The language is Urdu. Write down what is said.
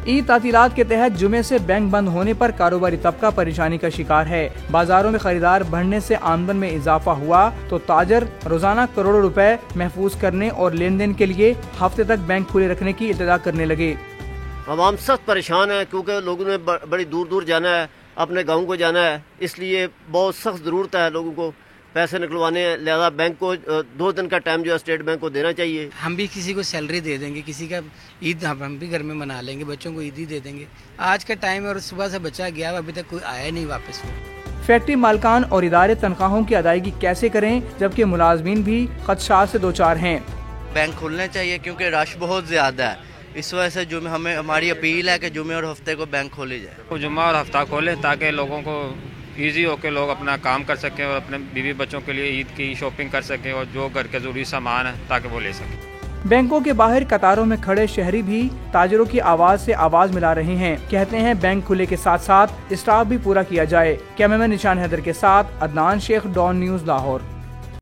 عید تعطیلات کے تحت جمعے سے بینک بند ہونے پر کاروباری طبقہ پریشانی کا شکار ہے۔ بازاروں میں خریدار بڑھنے سے آمدن میں اضافہ ہوا تو تاجر روزانہ کروڑوں روپے محفوظ کرنے اور لین دین کے لیے ہفتے تک بینک کھلے رکھنے کی ابتدا کرنے لگے۔ عوام سخت پریشان ہے کیونکہ لوگوں نے بڑی دور دور جانا ہے، اپنے گاؤں کو جانا ہے، اس لیے بہت سخت ضرورت ہے لوگوں کو پیسے نکلوانے ہیں، لہذا بینک کو 2 دن کا ٹائم جو ہے اسٹیٹ بینک کو دینا چاہیے۔ ہم بھی کسی کو سیلری دے دیں گے، کسی کا عید ہم بھی گھر میں منا لیں گے، بچوں کو عید ہی دے دیں گے۔ آج کا ٹائم ہے اور صبح سے بچہ گیا، ابھی تک کوئی آیا نہیں واپس۔ فیکٹری مالکان اور ادارے تنخواہوں کی ادائیگی کیسے کریں جبکہ ملازمین بھی خدشات سے دوچار ہیں۔ بینک کھلنے چاہیے کیونکہ رش بہت زیادہ ہے، اس وجہ سے ہماری اپیل ہے کہ جمعے اور ہفتے کو بینک کھولی جائے۔ جمعہ اور ہفتہ کھولیں تاکہ لوگوں کو ایزی ہو کے لوگ اپنا کام کر سکیں اور اپنے بیوی بچوں کے لیے عید کی شاپنگ کر سکیں اور جو گھر کے ضروری سامان ہے تاکہ وہ لے سکیں۔ بینکوں کے باہر قطاروں میں کھڑے شہری بھی تاجروں کی آواز سے آواز ملا رہے ہیں، کہتے ہیں بینک کھلے کے ساتھ ساتھ اسٹاف بھی پورا کیا جائے۔ کیمرہ مین نشان حیدر کے ساتھ عدنان شیخ، ڈان نیوز، لاہور۔